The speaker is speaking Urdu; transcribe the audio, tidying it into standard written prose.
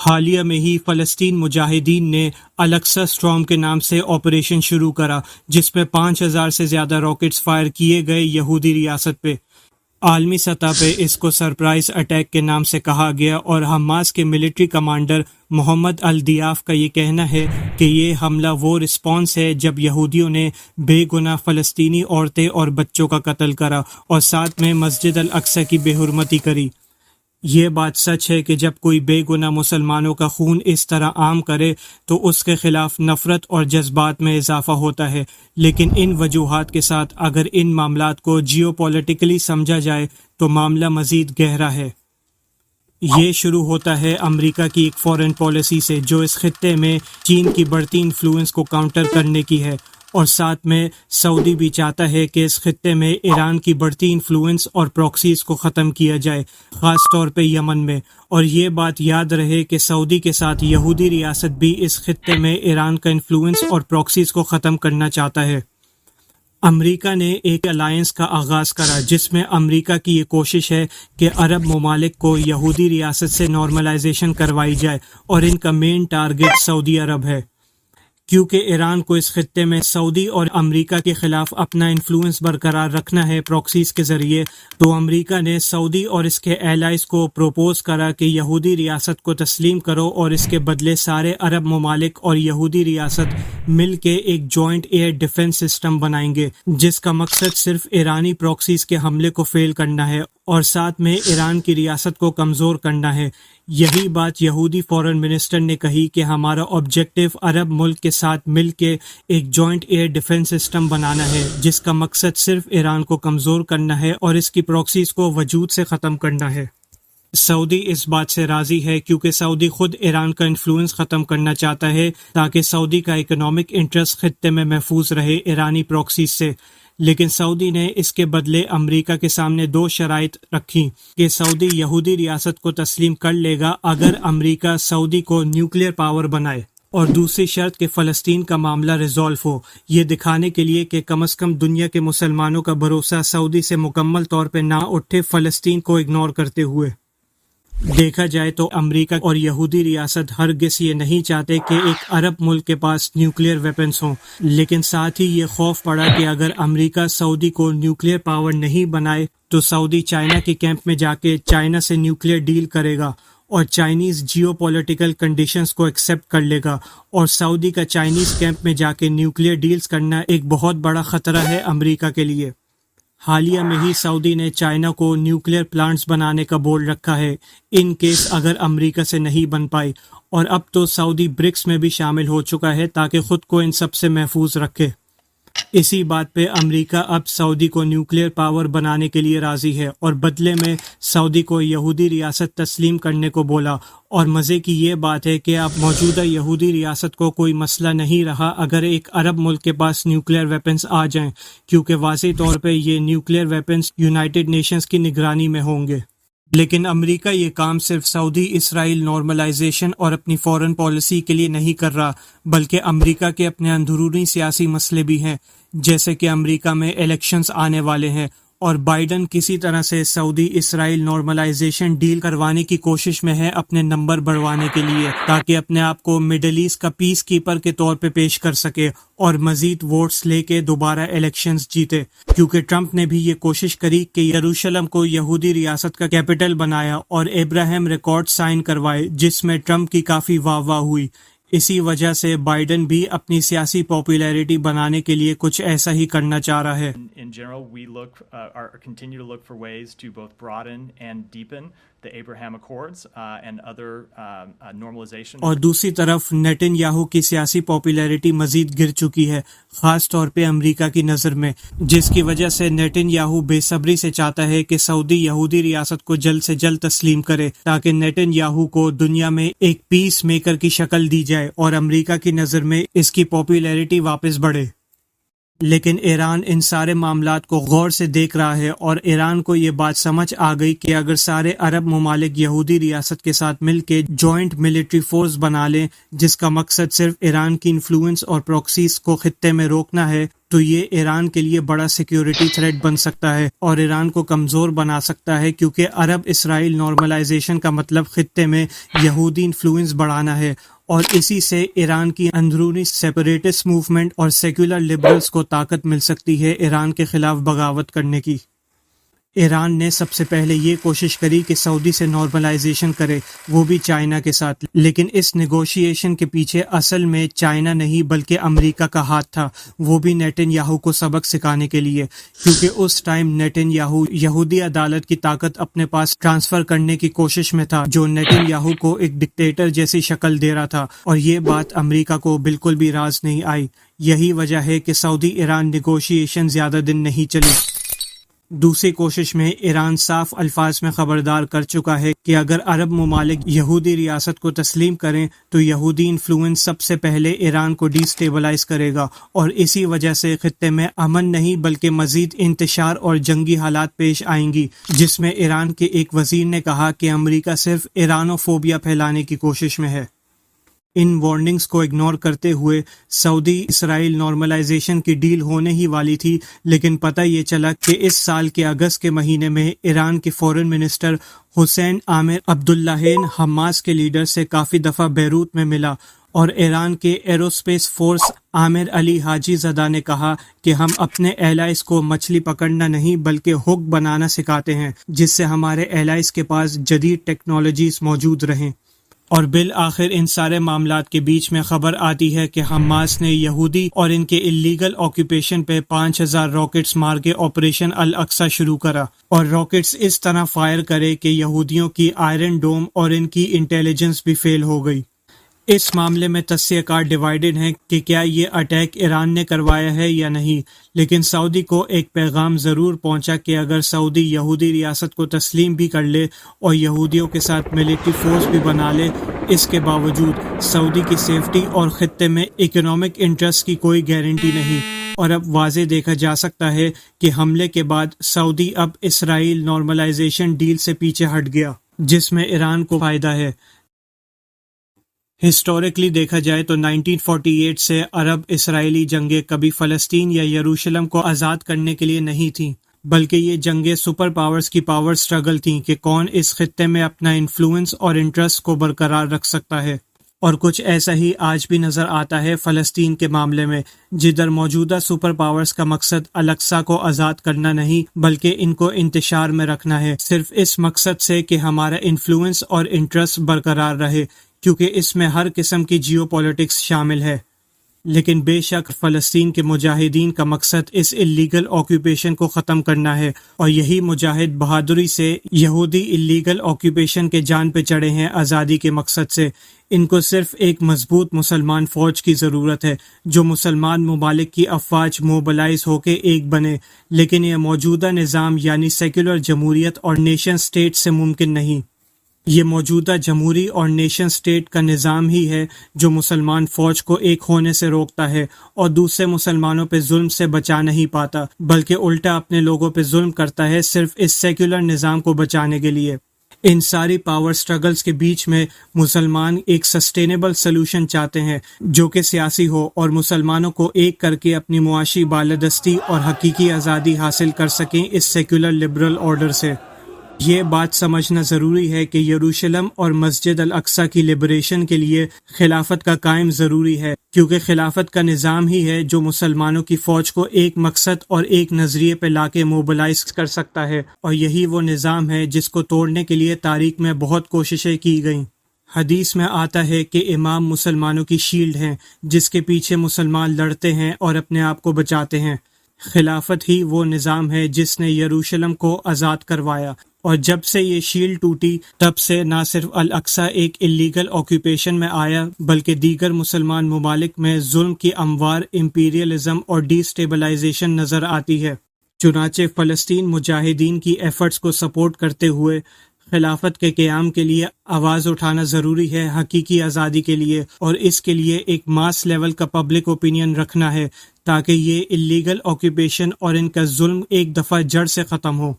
حالیہ میں ہی فلسطین مجاہدین نے الاقصی اسٹارم کے نام سے آپریشن شروع کرا، جس میں 5000 سے زیادہ راکٹس فائر کیے گئے یہودی ریاست پہ۔ عالمی سطح پہ اس کو سرپرائز اٹیک کے نام سے کہا گیا، اور حماس کے ملٹری کمانڈر محمد الدیاف کا یہ کہنا ہے کہ یہ حملہ وہ رسپانس ہے جب یہودیوں نے بے گناہ فلسطینی عورتیں اور بچوں کا قتل کرا اور ساتھ میں مسجد الاقصی کی بے حرمتی کری۔ یہ بات سچ ہے کہ جب کوئی بے گناہ مسلمانوں کا خون اس طرح عام کرے تو اس کے خلاف نفرت اور جذبات میں اضافہ ہوتا ہے، لیکن ان وجوہات کے ساتھ اگر ان معاملات کو جیو پولیٹیکلی سمجھا جائے تو معاملہ مزید گہرا ہے۔ یہ شروع ہوتا ہے امریکہ کی ایک فورن پالیسی سے جو اس خطے میں چین کی بڑھتی انفلوئنس کو کاؤنٹر کرنے کی ہے، اور ساتھ میں سعودی بھی چاہتا ہے کہ اس خطے میں ایران کی بڑھتی انفلوئنس اور پراکسیز کو ختم کیا جائے، خاص طور پہ یمن میں۔ اور یہ بات یاد رہے کہ سعودی کے ساتھ یہودی ریاست بھی اس خطے میں ایران کا انفلوئنس اور پراکسیز کو ختم کرنا چاہتا ہے۔ امریکہ نے ایک الائنس کا آغاز کرا جس میں امریکہ کی یہ کوشش ہے کہ عرب ممالک کو یہودی ریاست سے نارملائزیشن کروائی جائے، اور ان کا مین ٹارگٹ سعودی عرب ہے۔ کیونکہ ایران کو اس خطے میں سعودی اور امریکہ کے خلاف اپنا انفلوئنس برقرار رکھنا ہے پراکسیز کے ذریعے، تو امریکہ نے سعودی اور اس کے ایلائز کو پروپوز کرا کہ یہودی ریاست کو تسلیم کرو، اور اس کے بدلے سارے عرب ممالک اور یہودی ریاست مل کے ایک جوائنٹ ایئر ڈیفنس سسٹم بنائیں گے، جس کا مقصد صرف ایرانی پراکسیز کے حملے کو فیل کرنا ہے اور ساتھ میں ایران کی ریاست کو کمزور کرنا ہے۔ یہی بات یہودی فورن منسٹر نے کہی کہ ہمارا آبجیکٹو عرب ملک کے ساتھ مل کے ایک جوائنٹ ایئر ڈیفنس سسٹم بنانا ہے، جس کا مقصد صرف ایران کو کمزور کرنا ہے اور اس کی پراکسیز کو وجود سے ختم کرنا ہے۔ سعودی اس بات سے راضی ہے کیونکہ سعودی خود ایران کا انفلوئنس ختم کرنا چاہتا ہے تاکہ سعودی کا اکنامک انٹرسٹ خطے میں محفوظ رہے ایرانی پراکسیز سے۔ لیکن سعودی نے اس کے بدلے امریکہ کے سامنے دو شرائط رکھی کہ سعودی یہودی ریاست کو تسلیم کر لے گا اگر امریکہ سعودی کو نیوکلیئر پاور بنائے، اور دوسری شرط کہ فلسطین کا معاملہ ریزالو ہو، یہ دکھانے کے لیے کہ کم از کم دنیا کے مسلمانوں کا بھروسہ سعودی سے مکمل طور پہ نہ اٹھے فلسطین کو اگنور کرتے ہوئے۔ دیکھا جائے تو امریکہ اور یہودی ریاست ہرگز یہ نہیں چاہتے کہ ایک عرب ملک کے پاس نیوکلیئر ویپنز ہوں، لیکن ساتھ ہی یہ خوف پڑا کہ اگر امریکہ سعودی کو نیوکلیئر پاور نہیں بنائے تو سعودی چائنا کے کیمپ میں جا کے چائنا سے نیوکلیئر ڈیل کرے گا اور چائنیز جیو پولیٹیکل کنڈیشنز کو ایکسیپٹ کر لے گا، اور سعودی کا چائنیز کیمپ میں جا کے نیوکلیئر ڈیلز کرنا ایک بہت بڑا خطرہ ہے امریکہ کے لیے۔ حالیہ میں ہی سعودی نے چائنا کو نیوکلیئر پلانٹس بنانے کا بول رکھا ہے ان کیس اگر امریکہ سے نہیں بن پائی، اور اب تو سعودی برکس میں بھی شامل ہو چکا ہے تاکہ خود کو ان سب سے محفوظ رکھے۔ اسی بات پہ امریکہ اب سعودی کو نیوکلیئر پاور بنانے کے لیے راضی ہے اور بدلے میں سعودی کو یہودی ریاست تسلیم کرنے کو بولا، اور مزے کی یہ بات ہے کہ اب موجودہ یہودی ریاست کو کوئی مسئلہ نہیں رہا اگر ایک عرب ملک کے پاس نیوکلیئر ویپنز آ جائیں، کیونکہ واضح طور پہ یہ نیوکلیئر ویپنز یونائٹڈ نیشنز کی نگرانی میں ہوں گے۔ لیکن امریکہ یہ کام صرف سعودی اسرائیل نارملائزیشن اور اپنی فورن پالیسی کے لیے نہیں کر رہا، بلکہ امریکہ کے اپنے اندرونی سیاسی مسئلے بھی ہیں، جیسے کہ امریکہ میں الیکشنز آنے والے ہیں، اور بائیڈن کسی طرح سے سعودی اسرائیل نارملائزیشن ڈیل کروانے کی کوشش میں ہے اپنے نمبر بڑھوانے کے لیے، تاکہ اپنے آپ کو مڈل ایسٹ کا پیس کیپر کے طور پہ پیش کر سکے اور مزید ووٹس لے کے دوبارہ الیکشنز جیتے، کیونکہ ٹرمپ نے بھی یہ کوشش کری کہ یروشلم کو یہودی ریاست کا کیپٹل بنایا اور ابراہیم ریکارڈ سائن کروائے، جس میں ٹرمپ کی کافی واہ واہ ہوئی۔ اسی وجہ سے بائیڈن بھی اپنی سیاسی پاپولیرٹی بنانے کے لیے کچھ ایسا ہی کرنا چاہ رہا ہے۔ In general, we continue to look for ways to both broaden and deepen the Abraham Accords and other normalization. اور دوسری طرف نیتن یاہو کی سیاسی پاپولیرٹی مزید گر چکی ہے، خاص طور پہ امریکہ کی نظر میں، جس کی وجہ سے نیتن یاہو بے صبری سے چاہتا ہے کہ سعودی یہودی ریاست کو جلد سے جلد تسلیم کرے تاکہ نیتن یاہو کو دنیا میں ایک پیس میکر کی شکل دی جائے اور امریکہ کی نظر میں اس کی پاپولیرٹی واپس بڑھے۔ لیکن ایران ان سارے معاملات کو غور سے دیکھ رہا ہے، اور ایران کو یہ بات سمجھ آ گئی کہ اگر سارے عرب ممالک یہودی ریاست کے ساتھ مل کے جوائنٹ ملٹری فورس بنا لیں جس کا مقصد صرف ایران کی انفلوئنس اور پراکسیز کو خطے میں روکنا ہے، تو یہ ایران کے لیے بڑا سیکیورٹی تھریٹ بن سکتا ہے اور ایران کو کمزور بنا سکتا ہے، کیونکہ عرب اسرائیل نارملائزیشن کا مطلب خطے میں یہودی انفلوئنس بڑھانا ہے، اور اسی سے ایران کی اندرونی سیپریٹسٹ موومنٹ اور سیکولر لبرلز کو طاقت مل سکتی ہے ایران کے خلاف بغاوت کرنے کی۔ ایران نے سب سے پہلے یہ کوشش کری کہ سعودی سے نارملائزیشن کرے، وہ بھی چائنا کے ساتھ، لیکن اس نیگوشیشن کے پیچھے اصل میں چائنا نہیں بلکہ امریکہ کا ہاتھ تھا، وہ بھی نیتن یاہو کو سبق سکھانے کے لیے، کیونکہ اس ٹائم نیتن یاہو یہودی عدالت کی طاقت اپنے پاس ٹرانسفر کرنے کی کوشش میں تھا، جو نیتن یاہو کو ایک ڈکٹیٹر جیسی شکل دے رہا تھا، اور یہ بات امریکہ کو بالکل بھی راز نہیں آئی۔ یہی وجہ ہے کہ سعودی ایران نیگوشیشن زیادہ دن نہیں چلی۔ دوسری کوشش میں ایران صاف الفاظ میں خبردار کر چکا ہے کہ اگر عرب ممالک یہودی ریاست کو تسلیم کریں تو یہودی انفلوئنس سب سے پہلے ایران کو ڈی سٹیبلائز کرے گا، اور اسی وجہ سے خطے میں امن نہیں بلکہ مزید انتشار اور جنگی حالات پیش آئیں گی، جس میں ایران کے ایک وزیر نے کہا کہ امریکہ صرف ایرانوفوبیا پھیلانے کی کوشش میں ہے۔ ان وارننگز کو اگنور کرتے ہوئے سعودی اسرائیل نارملائزیشن کی ڈیل ہونے ہی والی تھی، لیکن پتہ یہ چلا کہ اس سال کے اگست کے مہینے میں ایران کے فورن منسٹر حسین عامر عبداللہین حماس کے لیڈر سے کافی دفعہ بیروت میں ملا، اور ایران کے ایروسپیس فورس عامر علی حاجی زدہ نے کہا کہ ہم اپنے ایلائز کو مچھلی پکڑنا نہیں بلکہ ہک بنانا سکھاتے ہیں، جس سے ہمارے ایلائز کے پاس جدید ٹیکنالوجیز موجود رہیں۔ اور بالآخر ان سارے معاملات کے بیچ میں خبر آتی ہے کہ حماس نے یہودی اور ان کے اللیگل آکوپیشن پہ 5000 راکٹس مار کے آپریشن الاقصی شروع کرا، اور راکٹس اس طرح فائر کرے کہ یہودیوں کی آئرن ڈوم اور ان کی انٹیلیجنس بھی فیل ہو گئی۔ اس معاملے میں تجزیہ کار ڈیوائیڈڈ ہیں کہ کیا یہ اٹیک ایران نے کروایا ہے یا نہیں، لیکن سعودی کو ایک پیغام ضرور پہنچا کہ اگر سعودی یہودی ریاست کو تسلیم بھی کر لے اور یہودیوں کے ساتھ ملٹری فورس بھی بنا لے، اس کے باوجود سعودی کی سیفٹی اور خطے میں اکنامک انٹرسٹ کی کوئی گارنٹی نہیں، اور اب واضح دیکھا جا سکتا ہے کہ حملے کے بعد سعودی اب اسرائیل نارملائزیشن ڈیل سے پیچھے ہٹ گیا، جس میں ایران کو فائدہ ہے۔ ہسٹوریکلی دیکھا جائے تو 1948 سے عرب اسرائیلی جنگیں کبھی فلسطین یا یروشلم کو آزاد کرنے کے لیے نہیں تھیں، بلکہ یہ جنگیں سپر پاورز کی پاور سٹرگل تھیں کہ کون اس خطے میں اپنا انفلوئنس اور انٹرسٹ کو برقرار رکھ سکتا ہے، اور کچھ ایسا ہی آج بھی نظر آتا ہے فلسطین کے معاملے میں، جدھر موجودہ سپر پاورز کا مقصد الاقصی کو آزاد کرنا نہیں بلکہ ان کو انتشار میں رکھنا ہے، صرف اس مقصد سے کہ ہمارا انفلوئنس اور انٹرسٹ برقرار رہے، کیونکہ اس میں ہر قسم کی جیو پولیٹکس شامل ہے۔ لیکن بے شک فلسطین کے مجاہدین کا مقصد اس اللیگل آکوپیشن کو ختم کرنا ہے، اور یہی مجاہد بہادری سے یہودی اللیگل آکوپیشن کے جان پہ چڑھے ہیں آزادی کے مقصد سے۔ ان کو صرف ایک مضبوط مسلمان فوج کی ضرورت ہے جو مسلمان ممالک کی افواج موبلائز ہو کے ایک بنے، لیکن یہ موجودہ نظام یعنی سیکولر جمہوریت اور نیشن سٹیٹ سے ممکن نہیں۔ یہ موجودہ جمہوری اور نیشن سٹیٹ کا نظام ہی ہے جو مسلمان فوج کو ایک ہونے سے روکتا ہے اور دوسرے مسلمانوں پہ ظلم سے بچا نہیں پاتا، بلکہ الٹا اپنے لوگوں پہ ظلم کرتا ہے صرف اس سیکولر نظام کو بچانے کے لیے۔ ان ساری پاور سٹرگلز کے بیچ میں مسلمان ایک سسٹینیبل سلوشن چاہتے ہیں جو کہ سیاسی ہو اور مسلمانوں کو ایک کر کے اپنی معاشی بالادستی اور حقیقی آزادی حاصل کر سکیں اس سیکولر لبرل آرڈر سے۔ یہ بات سمجھنا ضروری ہے کہ یروشلم اور مسجد الاقصی کی لبریشن کے لیے خلافت کا قائم ضروری ہے، کیونکہ خلافت کا نظام ہی ہے جو مسلمانوں کی فوج کو ایک مقصد اور ایک نظریے پہ لا کے موبلائز کر سکتا ہے، اور یہی وہ نظام ہے جس کو توڑنے کے لیے تاریخ میں بہت کوششیں کی گئیں۔ حدیث میں آتا ہے کہ امام مسلمانوں کی شیلڈ ہیں جس کے پیچھے مسلمان لڑتے ہیں اور اپنے آپ کو بچاتے ہیں۔ خلافت ہی وہ نظام ہے جس نے یروشلم کو آزاد کروایا، اور جب سے یہ شیلڈ ٹوٹی تب سے نہ صرف الاقصی ایک اللیگل آکوپیشن میں آیا بلکہ دیگر مسلمان ممالک میں ظلم کی اموار، امپیریلزم اور ڈی سٹیبلائزیشن نظر آتی ہے۔ چنانچہ فلسطین مجاہدین کی ایفرٹس کو سپورٹ کرتے ہوئے خلافت کے قیام کے لیے آواز اٹھانا ضروری ہے حقیقی آزادی کے لیے، اور اس کے لیے ایک ماس لیول کا پبلک اوپینین رکھنا ہے تاکہ یہ اللیگل آکوپیشن اور ان کا ظلم ایک دفعہ جڑ سے ختم ہو۔